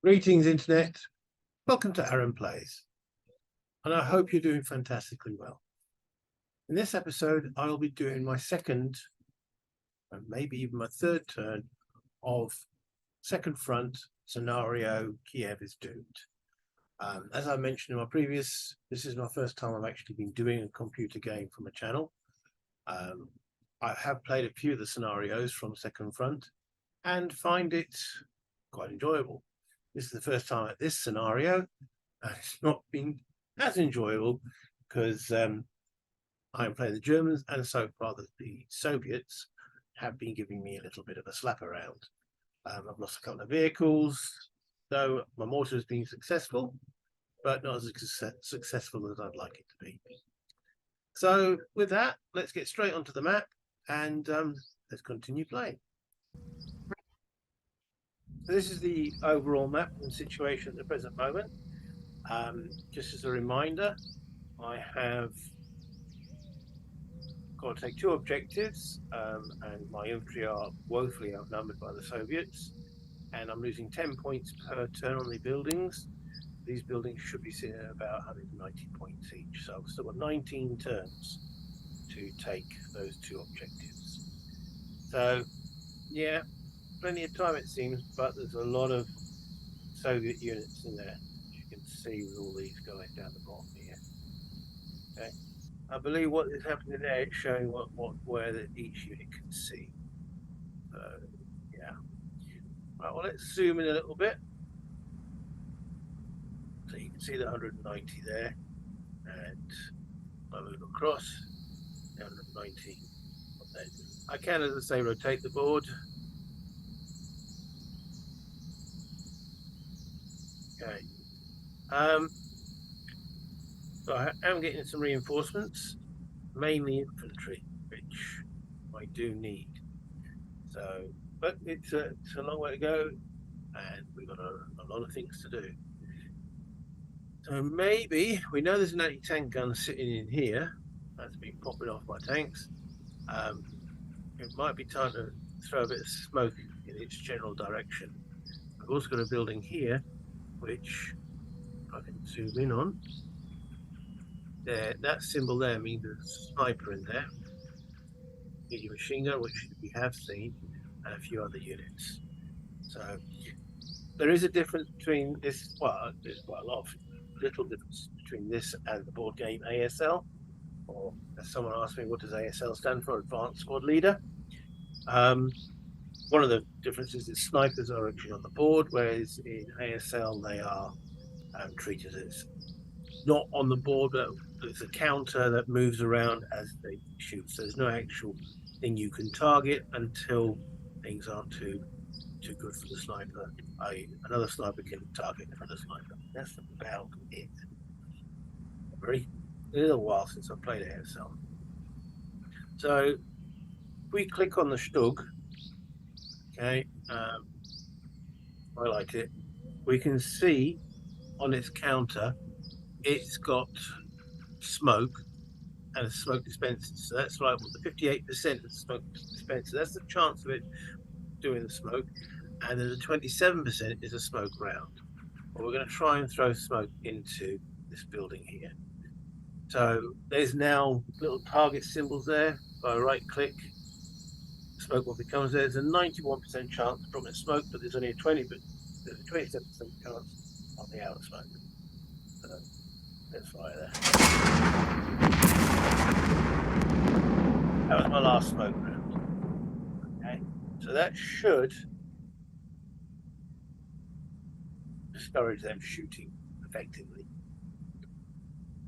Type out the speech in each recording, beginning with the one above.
Greetings, Internet. Welcome to Aaron Plays, and I hope you're doing fantastically well. In this episode, I'll be doing my second, and maybe even my third turn of Second Front scenario, Kiev is Doomed. As I mentioned in my previous, this is my first time I've actually been doing a computer game from a channel. I have played a few of the scenarios from Second Front and find it quite enjoyable. This is the first time at this scenario, and it's not been as enjoyable because I'm playing the Germans, and so far the Soviets have been giving me a little bit of a slap around. I've lost a couple of vehicles, though my mortar has been successful, but not as successful as I'd like it to be. So with that, let's get straight onto the map and let's continue playing. So this is the overall map and situation at the present moment. Just as a reminder, I have got to take two objectives, and my infantry are woefully outnumbered by the Soviets, and I'm losing 10 points per turn on the buildings. These buildings should be sitting at about 190 points each, so I've still got 19 turns to take those two objectives. So, yeah, plenty of time it seems, but there's a lot of Soviet units in there, as you can see with all these guys down the bottom here. Okay, I believe what is happening there is showing where each unit can see. So yeah, right, well, let's zoom in a little bit so you can see the 190 there, and I move across 190 on there. I can, as I say, rotate the board. Okay. So I am getting some reinforcements, mainly infantry, which I do need. So, but it's a long way to go, and we've got a lot of things to do. So maybe we know there's an anti-tank gun sitting in here that's been popping off my tanks. It might be time to throw a bit of smoke in its general direction. I've also got a building here, which I can zoom in on. There, that symbol there means there's a sniper in there, medium machine gun, which we have seen, and a few other units. So there is a difference between this. Well, there's quite a lot of little difference between this and the board game ASL. Or as someone asked me, what does ASL stand for? Advanced Squad Leader. One of the differences is snipers are actually on the board, whereas in ASL they are treated as not on the board, but there's a counter that moves around as they shoot. So there's no actual thing you can target until things aren't too good for the sniper. Another sniper can target another sniper. That's about it. A little while since I played ASL. So if we click on the Stug, okay, highlight it, we can see on its counter it's got smoke and a smoke dispenser. So that's like the 58% of smoke dispenser. That's the chance of it doing the smoke. And then the 27% is a smoke round. Well, we're going to try and throw smoke into this building here. So there's now little target symbols there. If I right click, smoke what becomes there. There's a 91% chance of dropping smoke, but there's only a 27% chance of the outer smoke. So let's fire there. That was my last smoke round. Okay, so that should discourage them shooting effectively.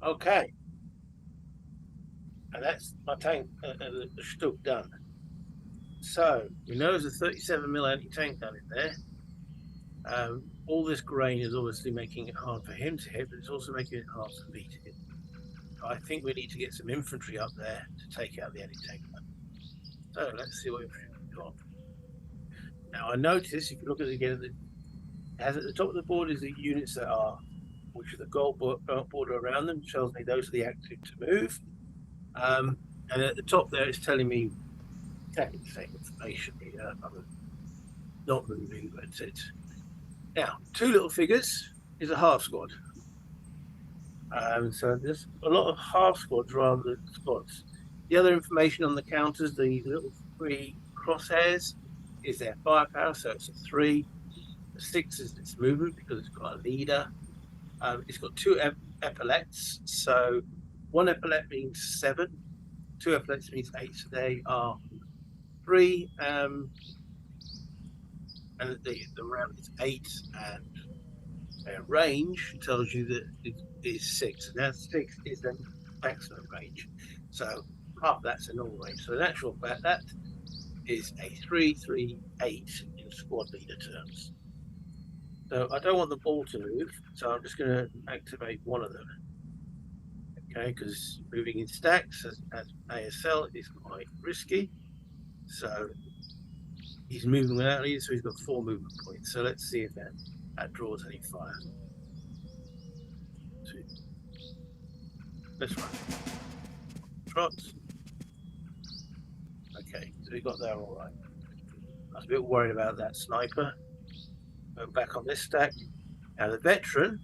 Okay, and that's my tank, the Stug done. So we know there's a 37mm anti-tank gun in there. All this grain is obviously making it hard for him to hit, but it's also making it hard for me to hit. I think we need to get some infantry up there to take out the anti-tank gun. So let's see what we've got. Now I notice, if you look at it again, as at the top of the board is the units that are, which are the gold border around them, tells me those are the active to move. And at the top there, it's telling me exactly the same information. Not moving, but it's Now, two little figures is a half squad. So there's a lot of half squads rather than squads. The other information on the counters, the little three crosshairs, is their firepower. So it's a 3. The 6 is its movement because it's got a leader. It's got 2 epaulets. So 1 epaulet means 7. 2 epaulets means 8. So they are 3. And the round is 8. And range tells you that it is 6, and that 6 is the maximum range. So half that's a normal range. So in actual fact, that is a 3-3-8 in squad leader terms. So I don't want the ball to move, so I'm just going to activate one of them. Okay, because moving in stacks as ASL is quite risky. So he's moving without leader, so he's got 4 movement points. So let's see if that draws any fire. Let's run. Trots. Okay, so we got there all right. I was a bit worried about that sniper. Go back on this stack. Now the veteran,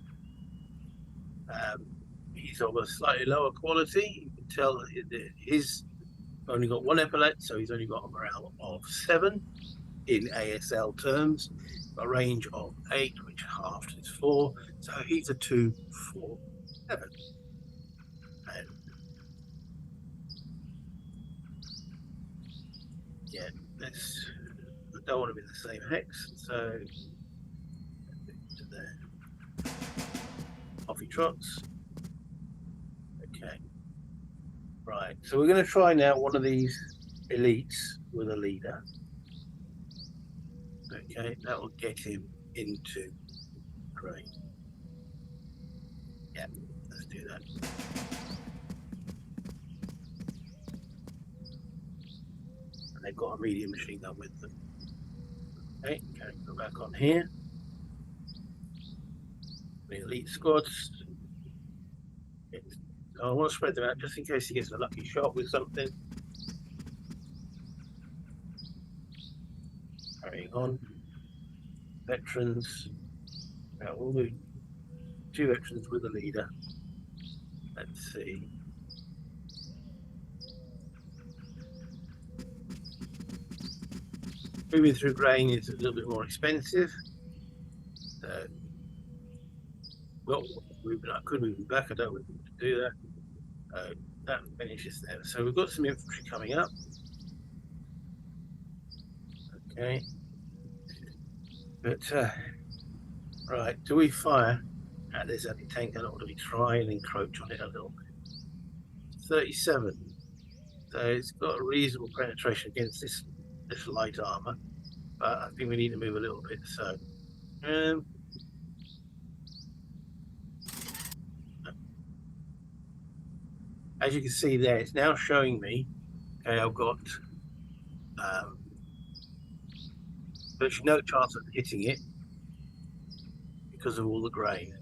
he's of a slightly lower quality. You can tell that he's only got 1 epaulet, so he's only got a morale of 7 in ASL terms, a range of 8, which halved is 4. So he's a 2-4-7. And yeah, let's. I don't want to be the same hex, so to there. Off he trots. Okay. Right. So we're going to try now one of these elites with a leader. Okay, that will get him into grade. Yeah, let's do that. And they've got a medium machine gun with them. Okay, go back on here. The elite squads. I want to spread them out just in case he gets a lucky shot with something. Carrying on. Veterans. Now we'll do 2 veterans with a leader. Let's see. Moving through grain is a little bit more expensive. So, well, I could move it back. I don't want to do that. That finishes there. So we've got some infantry coming up. Okay. But, right, do we fire at this anti-tank gun or do we try and encroach on it a little bit? 37. So it's got a reasonable penetration against this light armor. But I think we need to move a little bit. So, as you can see there, it's now showing me, okay, I've got virtually no chance of hitting it because of all the grain.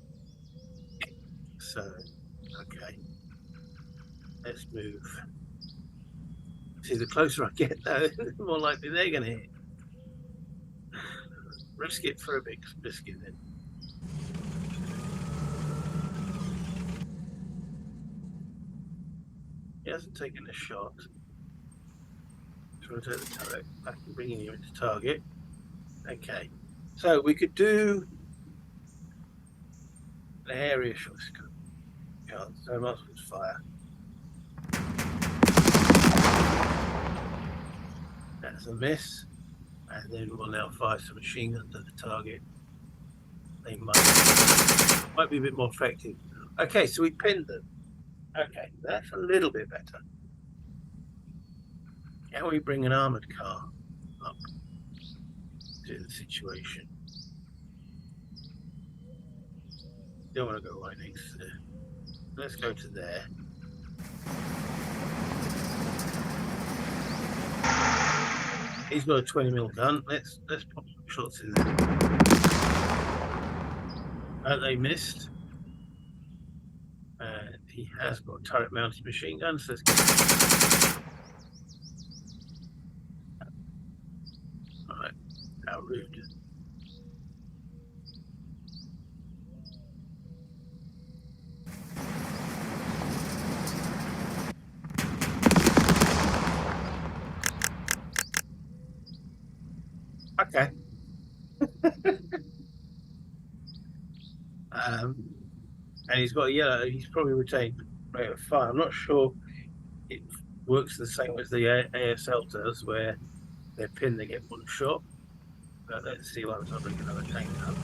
So, okay, let's move. See, the closer I get, though, the more likely they're going to hit. Risk it for a big biscuit then. He hasn't taken a shot. Trying to take the turret back and bringing him into target. Okay, so we could do an area shot. Can't, so much with fire. That's a miss. And then we'll now fire some machine guns at the target. They might be a bit more effective. Okay, so we pinned them. Okay, that's a little bit better. Can we bring an armored car up to the situation? Don't want to go right next to there. Let's go to there. He's got a 20mm gun. Let's pop some shots in there. They missed. And he has got a turret-mounted machine gun. So let's go. All right, how rude. Okay. And he's got a yellow. He's probably retained rate of fire. I'm not sure it works the same as the ASL does, where they're pinned, they get one shot. But let's see what happens. I'll bring another tank up.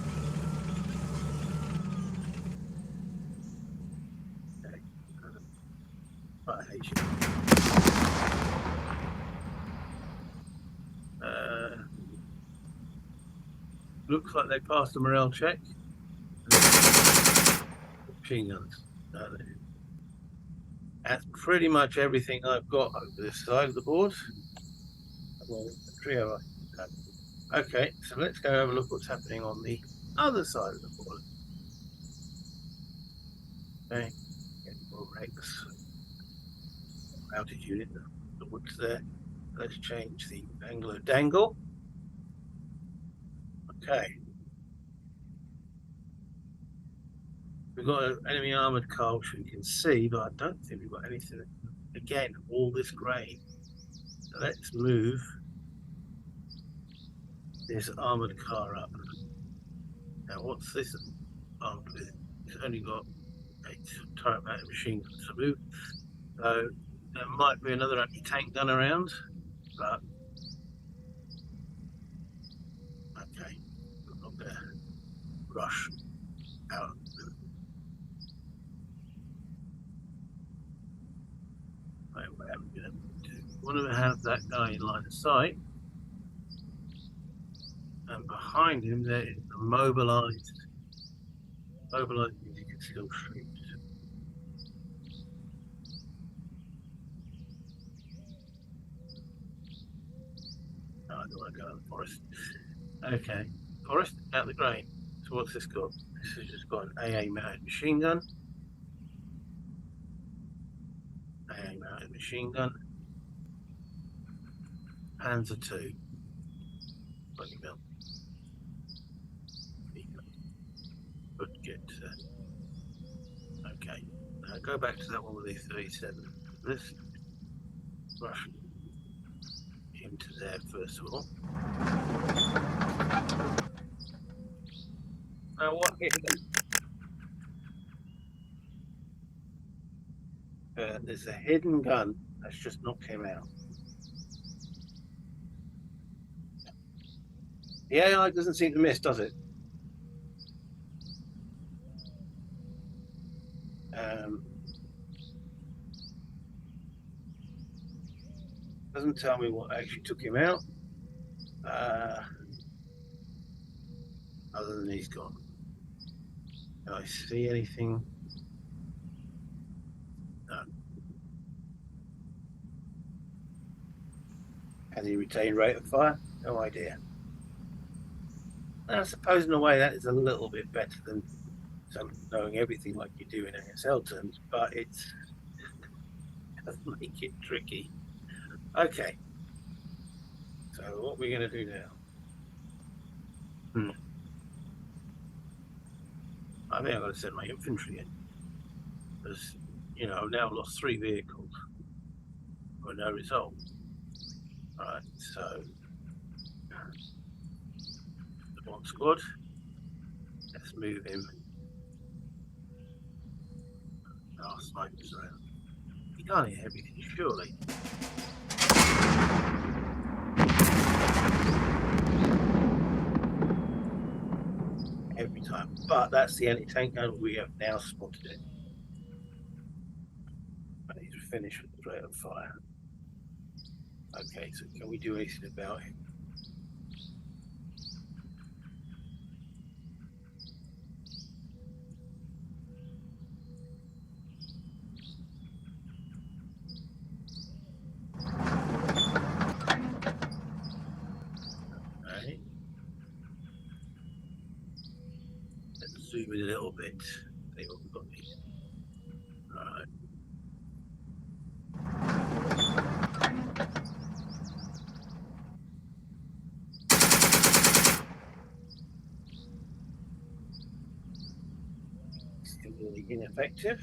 Okay. I hate you. Looks like they passed the morale check. Machine guns. That's pretty much everything I've got over this side of the board. Well, the trio. Okay, so let's go have a look what's happening on the other side of the board. Okay, get more Rex. Outage unit, the wood's there. Let's change the Anglo Dangle. Okay. We've got an enemy armoured car which we can see, but I don't think we've got anything. Again, all this grain. So let's move this armoured car up. Now, what's this armed with? It's only got a turret mounted machine gun to move. So there might be another anti-tank gun around, but okay, I'm not going to rush out. What am I going to do? I want to have that guy in line of sight, and behind him there is a mobilised music and skill streams. No, I don't want to go in the forest. Okay, forest out the grain. So what's this got? This has just got an AA mounted machine gun. AA mounted machine gun. Panzer II. 20 mil. Good, get okay. Now go back to that one with the 37. Let's rush into there first of all. Now what is it? There's a hidden gun that's just not came out. The AI doesn't seem to miss, does it? Doesn't tell me what actually took him out. Other than he's gone. Can I see anything? No. Has he retained rate of fire? No idea. I suppose in a way that is a little bit better than knowing everything like you do in ASL terms, but it does make it tricky. Okay. So what are we going to do now? I think I've got to send my infantry in. Because, I've now lost 3 vehicles for no result. Alright, so the one squad. Let's move him. Oh, snipers around. You can't hear everything, surely. Every time. But that's the anti-tank gun. We have now spotted it. I need to finish with the rate of fire. Okay, so can we do anything about him? Okay. Let's zoom in a little bit. See what we've got here. Alright. Still really ineffective.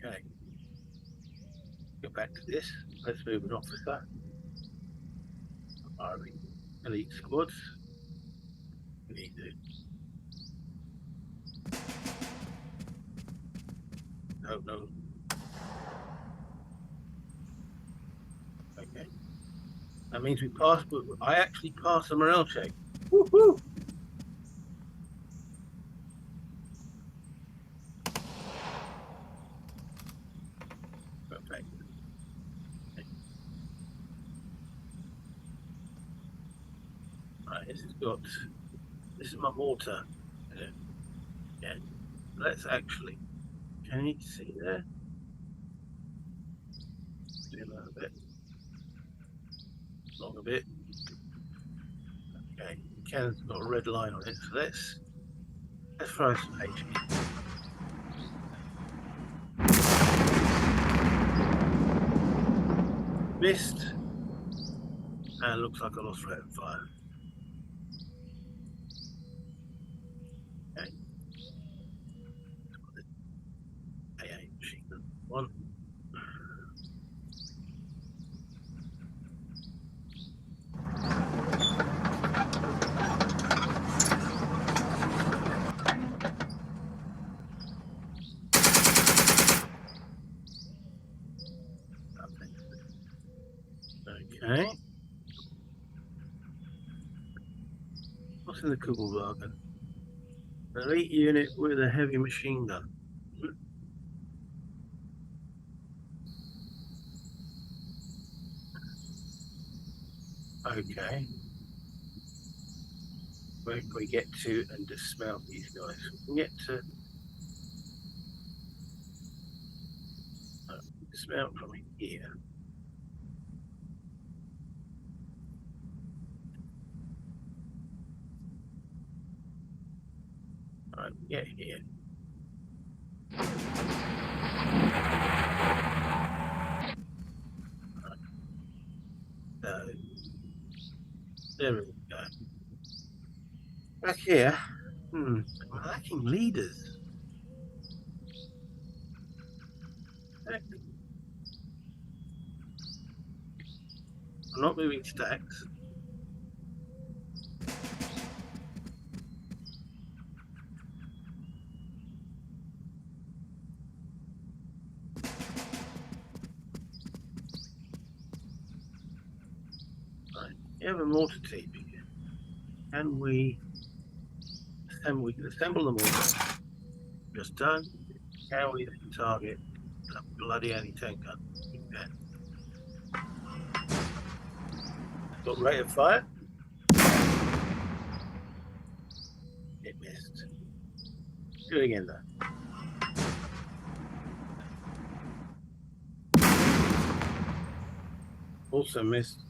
Okay. Go back to this. Let's move an officer. Army elite squads. We need to. No. Okay. That means we passed, but I actually passed the morale check. Woohoo! Perfect. Okay. Right, this is my mortar. Yeah. Let's actually. Can you see there? Do a little bit. Long a bit. Okay. The cannon's got a red line on it, so let's throw some HP. Missed. And looks like I lost rate of fire. Okay. AA machine gun 1. Okay. What's in the Kugelwagen? An elite unit with a heavy machine gun. Okay. Where can we get to and dismount these guys? We can get to dismount from here. Alright, get here. So, there we go. Back here, we're lacking leaders. Heck. I'm not moving stacks. Right, you have a mortar team here. Can we assemble? We can assemble the mortar. Just done. Can we target that bloody anti-tank gun? Yeah. Got rate of fire. It missed. Do it again though. Also missed.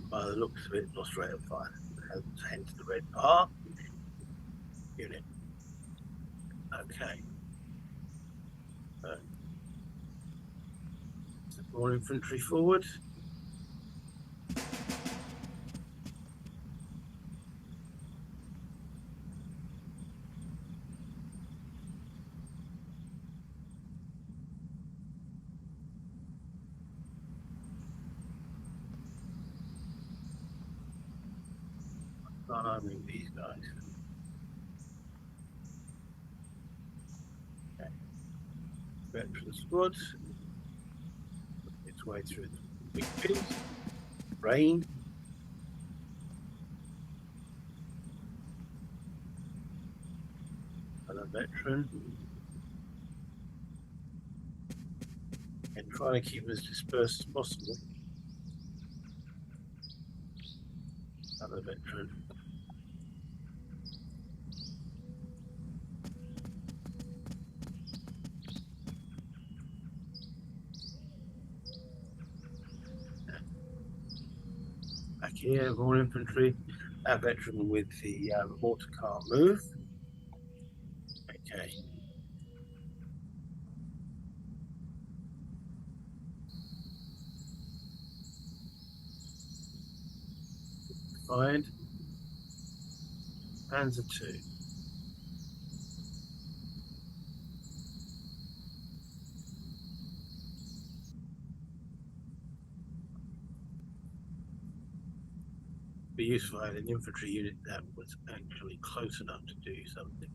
By the looks of it, lost rate of fire. Hence the red bar. Unit. Okay. So, more infantry forward. Start arming these guys. Okay. Veteran squad. Its way through the big pits. Rain. Another veteran. And trying to keep them as dispersed as possible. Another veteran. Back here, more infantry. That veteran with the mortar can't move. Okay. Find Panzer II. be useful to have an infantry unit that was actually close enough to do something.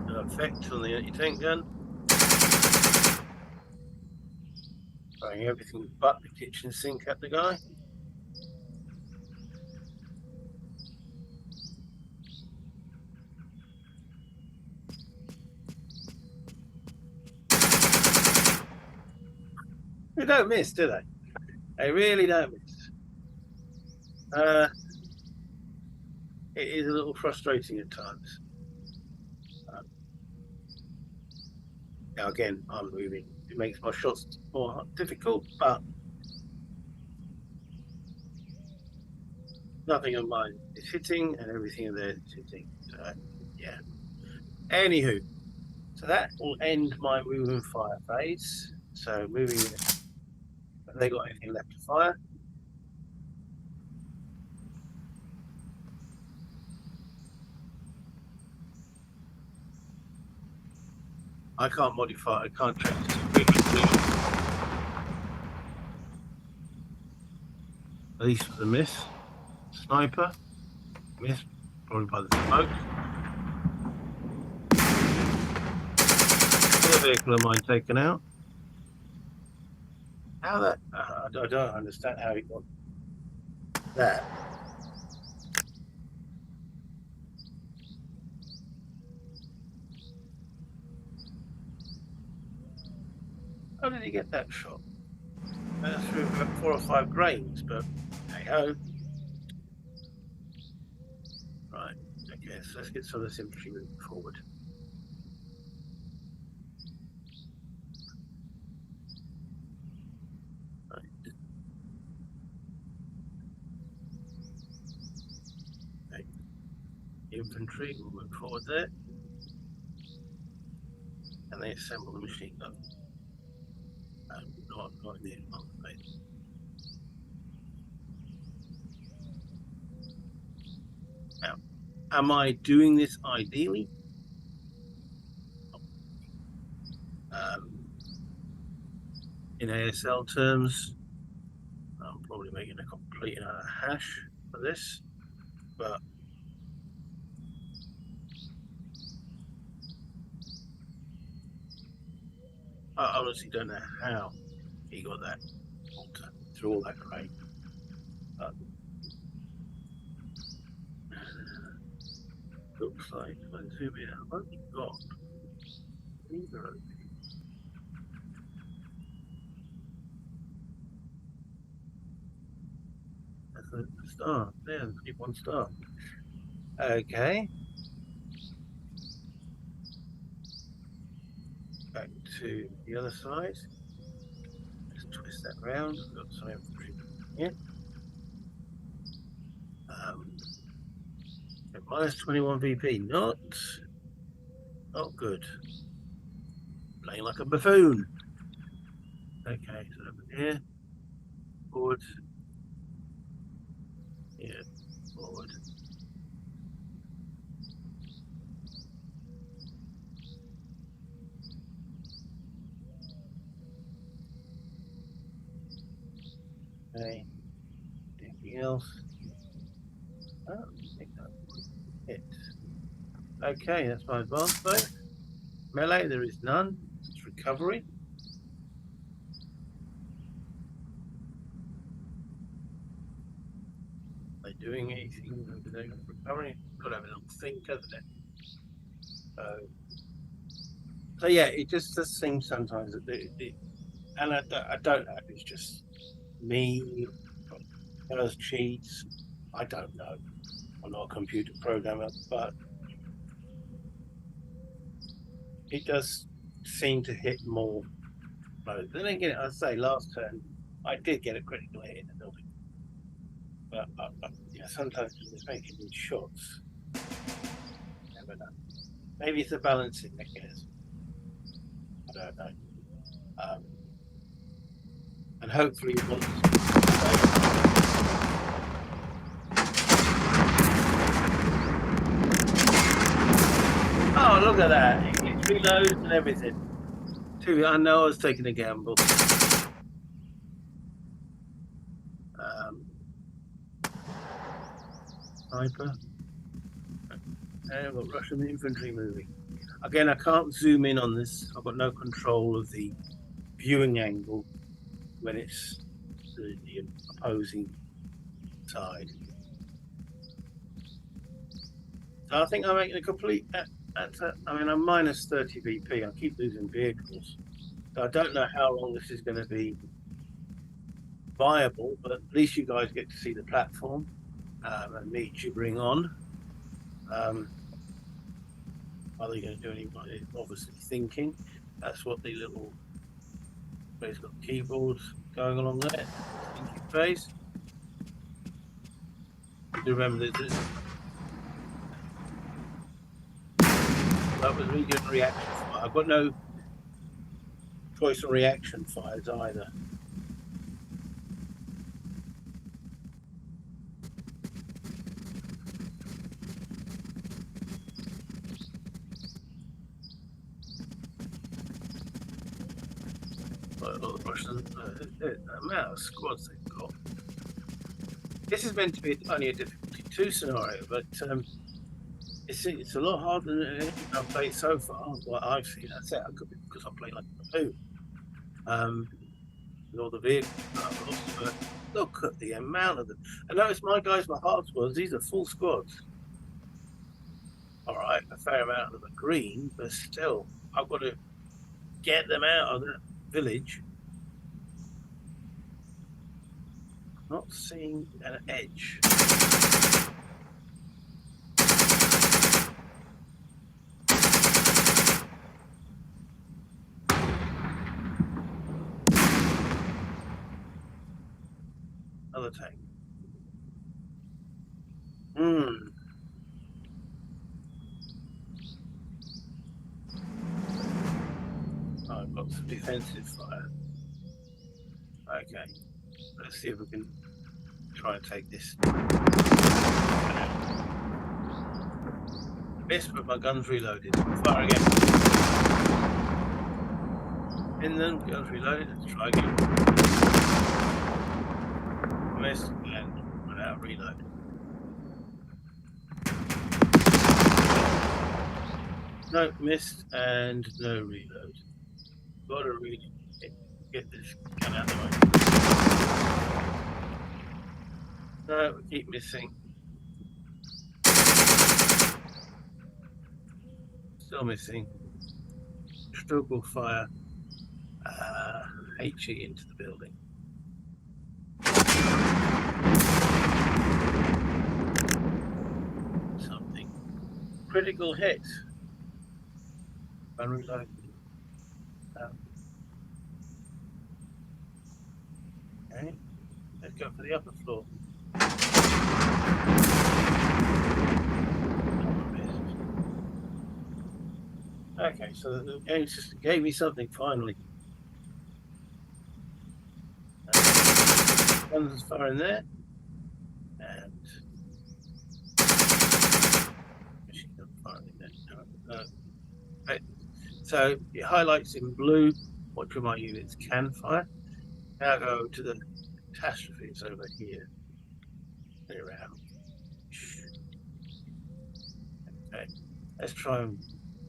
An effect on the anti-tank gun. Throwing everything but the kitchen sink at the guy. They don't miss, do they? They really don't miss. It is a little frustrating at times. Now again, I'm moving. It makes my shots more difficult, but nothing of mine is hitting, and everything in there is hitting. So, yeah. Anywho, so that will end my move and fire phase. So moving. Have they got anything left to fire? I can't modify. I can't check this. At least for the miss. Sniper. Miss. Probably by the smoke. Another vehicle of mine taken out. How that? I don't understand how he got that. How did he get that shot? That's through about 4 or 5 grains, but hey ho. Right, okay, so let's get some of this infantry moving forward. Right. Okay. Infantry will move forward there. And they assemble the machine gun. Not in the advanced phase. Now, am I doing this ideally? In ASL terms, I'm probably making a complete and utter hash for this, but I honestly don't know how he got that through all that crane. Looks like I've only got neither of these. That's a star. There, keep 1 star. Okay. Back to the other side. Let's twist that round. We've got some infantry here. Minus 21 VP. Not good. Playing like a buffoon. Okay, so over here. Forward. Yeah, forward. Okay. Anything else? Oh, I think that was it. Okay, that's my advance phase. Melee, there is none. It's recovery. Are they doing anything over there? Recovery? Got to have a little think, hasn't it? So yeah, it just does seem sometimes that and I don't know if it's just me, those cheats. I don't know. I'm not a computer programmer, but it does seem to hit more blows. Then again, I'd say last turn I did get a critical hit in the building, but yeah, sometimes it's making these shots. Never know. Maybe it's a balancing mechanism. I don't know. And hopefully once look at that. It reloads and everything. I know I was taking a gamble. Sniper. And I've got Russian infantry moving. Again, I can't zoom in on this. I've got no control of the viewing angle when it's the opposing side. So I think I'm making a complete. I'm minus 30 VP. I keep losing vehicles. So I don't know how long this is going to be viable, but at least you guys get to see the platform and me gibbering on. Are they going to do anything? Obviously thinking. That's what the little. It's got keyboards going along there. Thinking phase. You remember this. That was really good reaction fire. I've got no choice on reaction fires either. The Russian amount of squads they've got. This is meant to be only a difficulty 2 scenario, but it's a lot harder than anything I've played so far. What I've seen, that's it. It could be because I play like a poo. With all the vehicles, but look at the amount of them. I notice my guys were hard squads. These are full squads. All right, a fair amount of them are green, but still, I've got to get them out of the village. Not seeing an edge. Another tank. I've got some defensive fire. Okay, let's see if we can try and take this. Missed, but my gun's reloaded. Fire again. In them, guns reloaded. Let's try again. Missed and run out of reload. No, missed and no reload. Got to really get this gun out of the way. No, we keep missing. Still missing. Struggle fire HE into the building. Something. Critical hit. Unreload. Okay. Let's go for the upper floor. Okay, so the game system gave me something finally. Guns as far in there. And machine gun fire in there. Right. So it highlights in blue what my units can fire. Now go to the catastrophes over here. Around. Okay. Let's try and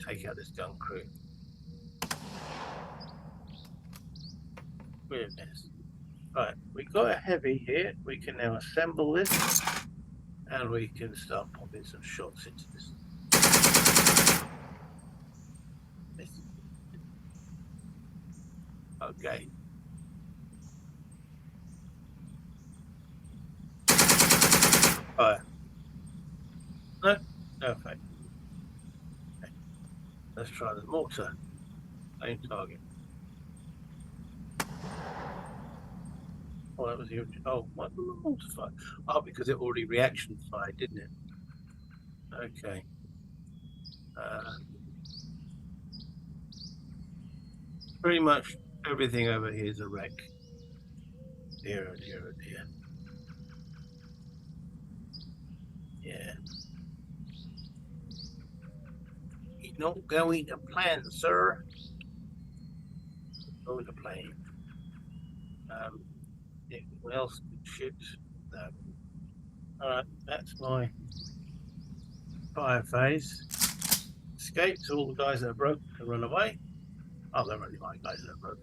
take out this gun crew. Weirdness. Right, we got a heavy here. We can now assemble this and we can start popping some shots into this. Okay. Fire. No, no effect. Okay. Let's try the mortar. Same target. Oh, that was the why did the mortar fire? Oh, because it already reaction fired, didn't it? Okay. Pretty much everything over here is a wreck. Dear, oh dear, oh dear. Yeah. not going to plan, sir. Going to plan. Anyone else could shoot? No. Alright, that's my fire phase. Escape to all the guys that are broke and run away. Oh, they're only my guys that are broke.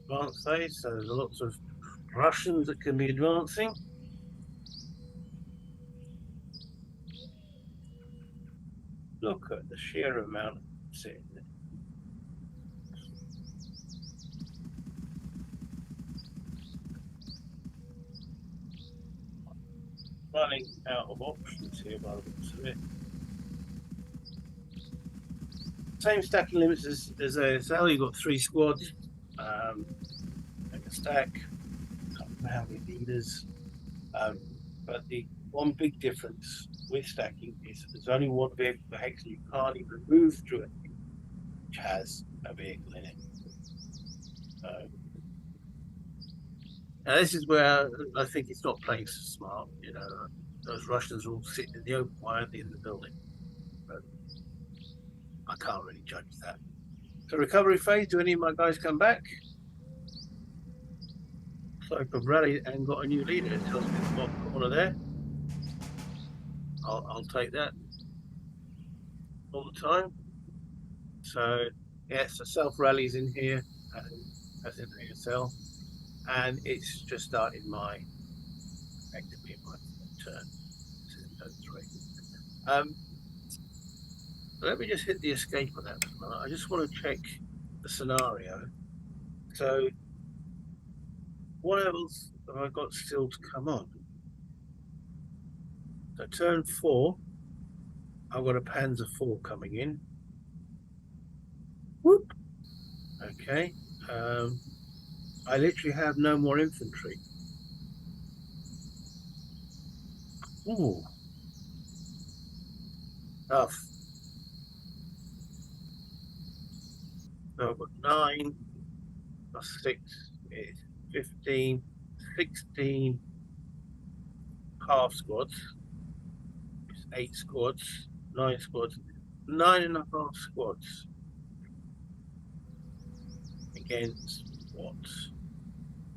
Advance phase, so there's lots of Russians that can be advancing. Look at the sheer amount of sitting there. Running out of options here by the looks of it. Same stacking limits as ASL. You've got 3 squads. Make a stack. Can't remember how many leaders. But the one big difference with stacking is that there's only one vehicle per hex, and you can't even move through it, which has a vehicle in it. Now this is where I think it's not playing so smart. You know, those Russians are all sitting in the open quietly in the building. But I can't really judge that. So recovery phase, do any of my guys come back? So I've rallied and got a new leader. It tells me in the bottom corner there. I'll take that all the time. So yes, a self rallies in here as in ASL, and it's just started my effectively my turn. Let me just hit the escape on that. I just want to check the scenario. So what else have I got still to come on? So turn 4, I've got a Panzer IV coming in. Whoop. Okay. I literally have no more infantry. Ooh. Tough. So I've got 9 plus 6 is 15, 16 half squads. It's 8 squads, 9 squads, 9.5 squads against what?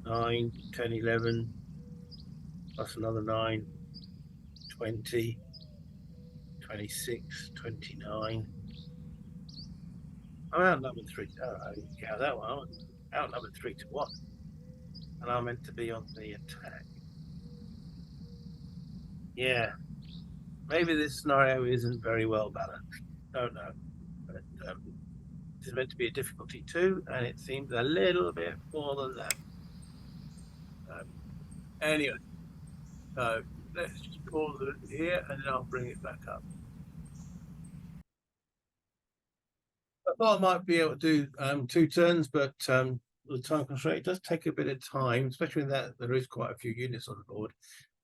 9, 10, 11, plus another 9, 20, 26, 29. I'm outnumbered 3 to that one. I'm outnumbered 3 to 1. And I'm meant to be on the attack. Yeah. Maybe this scenario isn't very well balanced. Don't know. But it's meant to be a difficulty 2, and it seems a little bit more than that. Anyway, so let's just pause it here and then I'll bring it back up. I thought I might be able to do 2 turns, but the time constraint, it does take a bit of time, especially in that there is quite a few units on the board.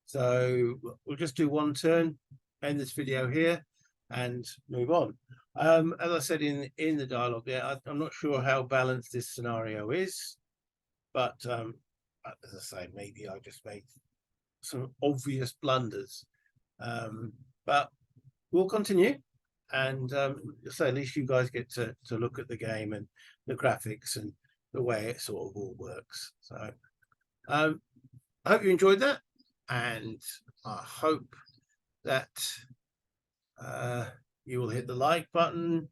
So we'll just do 1 turn, end this video here, and move on. As I said in the dialogue there, I'm not sure how balanced this scenario is, but as I say, maybe I just made some obvious blunders. But we'll continue. And so at least you guys get to look at the game and the graphics and the way it sort of all works. So I hope you enjoyed that, and I hope that you will hit the like button,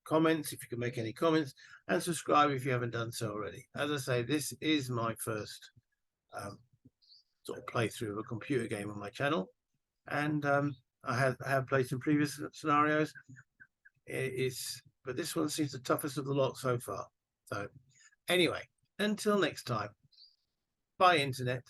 comments if you can make any comments, and subscribe if you haven't done so already. As I say, this is my first sort of playthrough of a computer game on my channel, and I have played some previous scenarios. But this one seems the toughest of the lot so far. So anyway, until next time, bye internet.